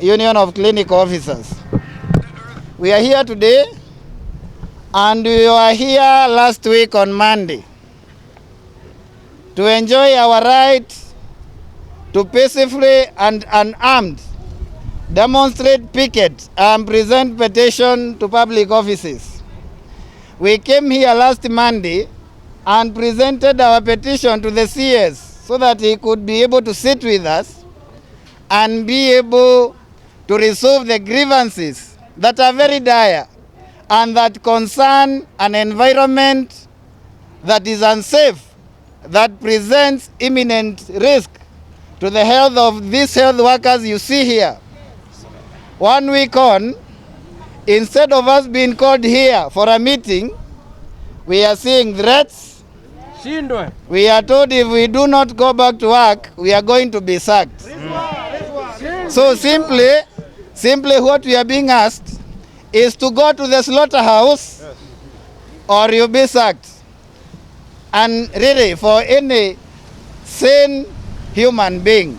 Union of Clinical Officers. We are here today, and we were here last week on Monday to enjoy our right to peacefully and unarmed demonstrate, picket, and present petition to public offices. We came here last Monday and presented our petition to the CS so that he could be able to sit with us and be able to resolve the grievances that are very dire and that concern an environment that is unsafe, that presents imminent risk to the health of these health workers you see here. 1 week on, instead of us being called here for a meeting, we are seeing threats. We are told if we do not go back to work, we are going to be sacked. So simply what we are being asked is to go to the slaughterhouse or you'll be sacked. And really, for any sane human being,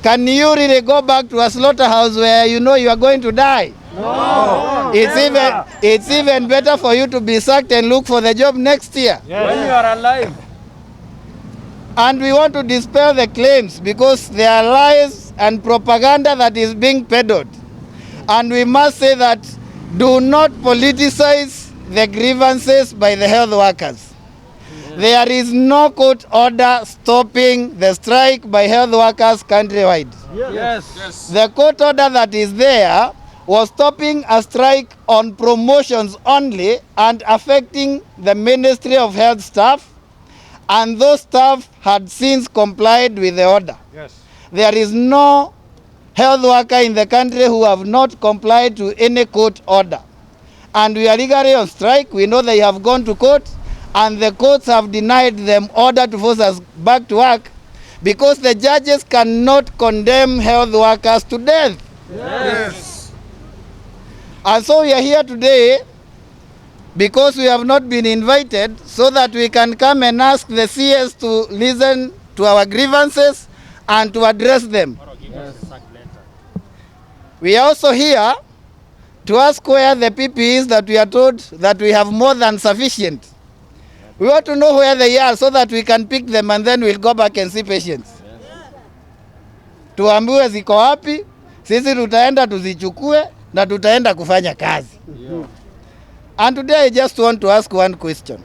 can you really go back to a slaughterhouse where you know you are going to die? No. It's even better for you to be sacked and look for the job next year. Yes. When you are alive. And we want to dispel the claims because there are lies and propaganda that is being peddled. And we must say that do not politicize the grievances by the health workers. There is no court order stopping the strike by health workers countrywide. Yes. The court order that is there was stopping a strike on promotions only and affecting the Ministry of Health staff, and those staff had since complied with the order. Yes. There is no health worker in the country who have not complied to any court order. And we are legally on strike. We know they have gone to court, and the courts have denied them order to force us back to work because the judges cannot condemn health workers to death. Yes. And so we are here today because we have not been invited so that we can come and ask the CS to listen to our grievances and to address them. Yes. We are also here to ask where the PPEs that we are told that we have more than sufficient. We want to know where they are so that we can pick them and then we'll go back and see patients. Tuambiwe ziko wapi, sisi tutaenda tuzichukue na tutaenda kufanya kazi. And today I just want to ask one question.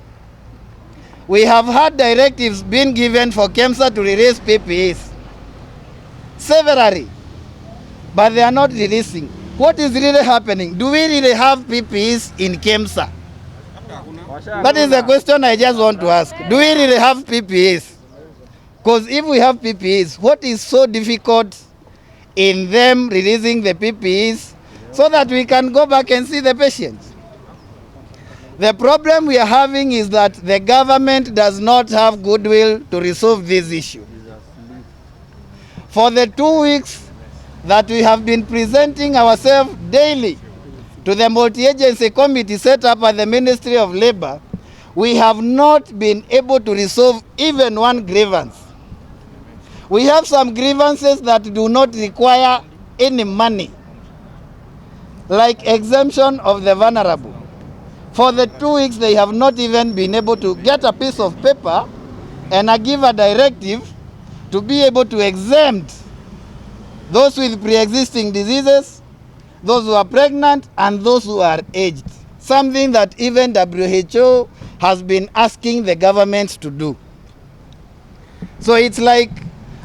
We have had directives being given for KEMSA to release PPEs severally, but they are not releasing. What is really happening? Do we really have PPEs in KEMSA? That is the question I just want to ask. Do we really have PPEs? Because if we have PPEs, what is so difficult in them releasing the PPEs so that we can go back and see the patients? The problem we are having is that the government does not have goodwill to resolve this issue. For the 2 weeks that we have been presenting ourselves daily to the multi-agency committee set up by the Ministry of Labor, we have not been able to resolve even one grievance. We have some grievances that do not require any money, like exemption of the vulnerable. For the 2 weeks, they have not even been able to get a piece of paper and give a directive to be able to exempt those with pre-existing diseases, those who are pregnant, and those who are aged. Something that even WHO has been asking the government to do. So it's like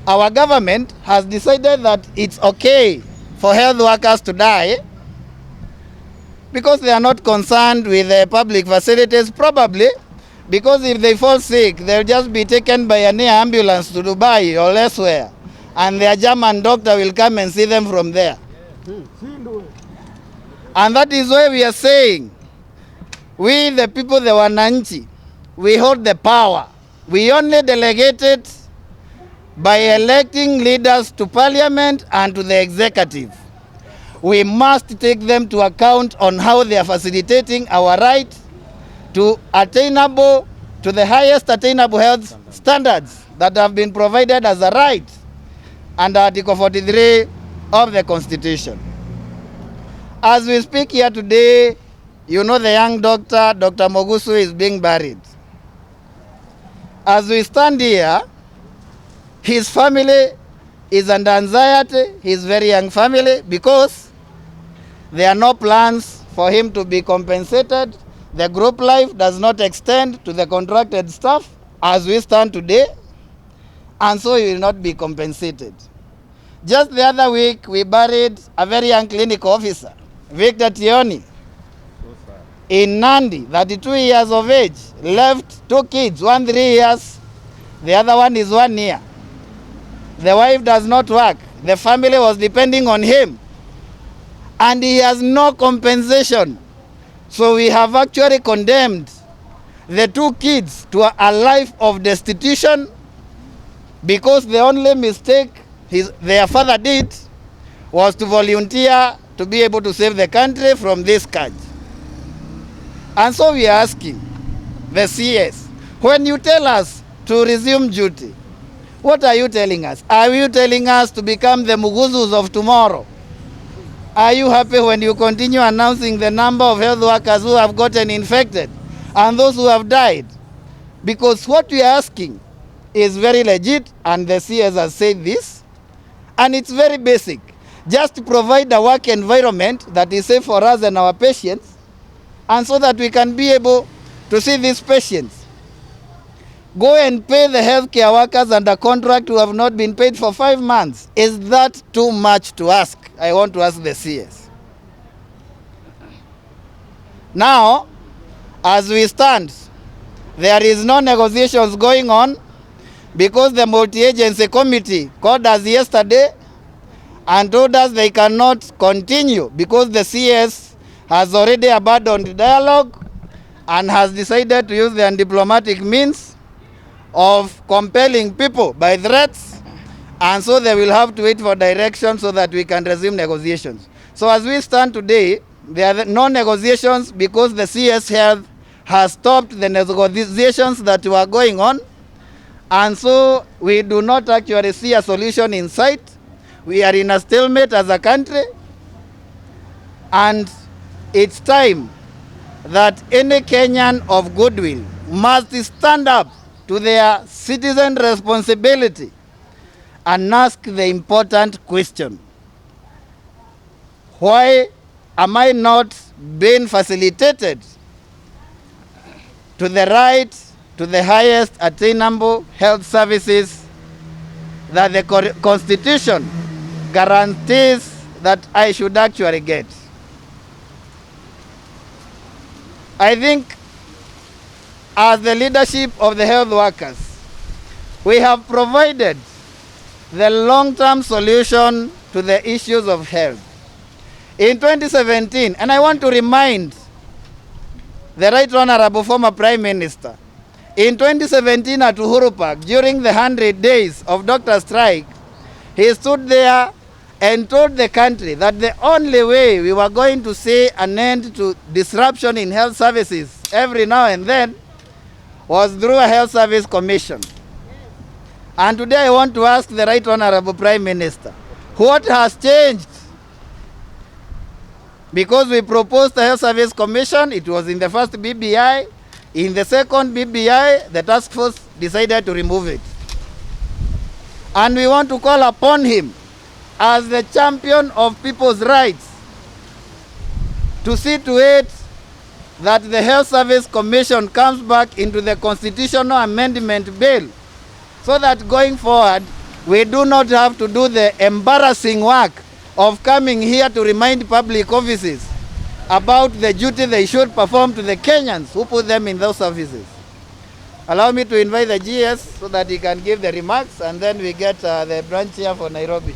our government has decided that it's okay for health workers to die because they are not concerned with the public facilities, probably because if they fall sick, they'll just be taken by an air ambulance to Dubai or elsewhere, and their German doctor will come and see them from there. And that is why we are saying, we the people, the Wananchi, we hold the power. We only delegate it by electing leaders to parliament and to the executive. We must take them to account on how they are facilitating our right to the highest attainable health standards that have been provided as a right under Article 43 of the Constitution. As we speak here today, you know the young doctor, Dr. Mogusu, is being buried. As we stand here, his family is under anxiety, his very young family, because there are no plans for him to be compensated. The group life does not extend to the contracted staff as we stand today, and so he will not be compensated. Just the other week, we buried a very young clinical officer, Victor Tioni, in Nandi, 32 years of age, left 2 kids, one 3 years, the other one is 1 year. The wife does not work. The family was depending on him, and he has no compensation. So we have actually condemned the 2 kids to a life of destitution, because the only mistake their father did was to volunteer to be able to save the country from this scourge. And so we are asking the CS, when you tell us to resume duty, what are you telling us? Are you telling us to become the Muguzus of tomorrow? Are you happy when you continue announcing the number of health workers who have gotten infected and those who have died? Because what we are asking is very legit, and the CS has said this, and it's very basic. Just to provide a work environment that is safe for us and our patients, and so that we can be able to see these patients. Go and pay the healthcare workers under contract who have not been paid for 5 months. Is that too much to ask? I want to ask the CS. Now, as we stand, there is no negotiations going on, because the multi-agency committee called us yesterday and told us they cannot continue because the CS has already abandoned the dialogue and has decided to use the undiplomatic means of compelling people by threats, and so they will have to wait for direction so that we can resume negotiations. So as we stand today, there are no negotiations because the CS Health has stopped the negotiations that were going on, and so we do not actually see a solution in sight. We are in a stalemate as a country, and it's time that any Kenyan of goodwill must stand up to their citizen responsibility and ask the important question: why am I not being facilitated to the right to the highest attainable health services that the Constitution guarantees that I should actually get? I think as the leadership of the health workers, we have provided the long-term solution to the issues of health. In 2017, and I want to remind the Right Honorable former Prime Minister, in 2017 at Uhuru Park, during the 100 days of doctor strike, he stood there and told the country that the only way we were going to see an end to disruption in health services every now and then was through a health service commission. And today I want to ask the Right Honorable Prime Minister, what has changed? Because we proposed the health service commission, it was in the first BBI. In the second BBI, the task force decided to remove it. And we want to call upon him as the champion of people's rights to see to it that the Health Service Commission comes back into the constitutional amendment bill, so that going forward we do not have to do the embarrassing work of coming here to remind public offices about the duty they should perform to the Kenyans who put them in those offices. Allow me to invite the GS so that he can give the remarks, and then we get the branch here for Nairobi.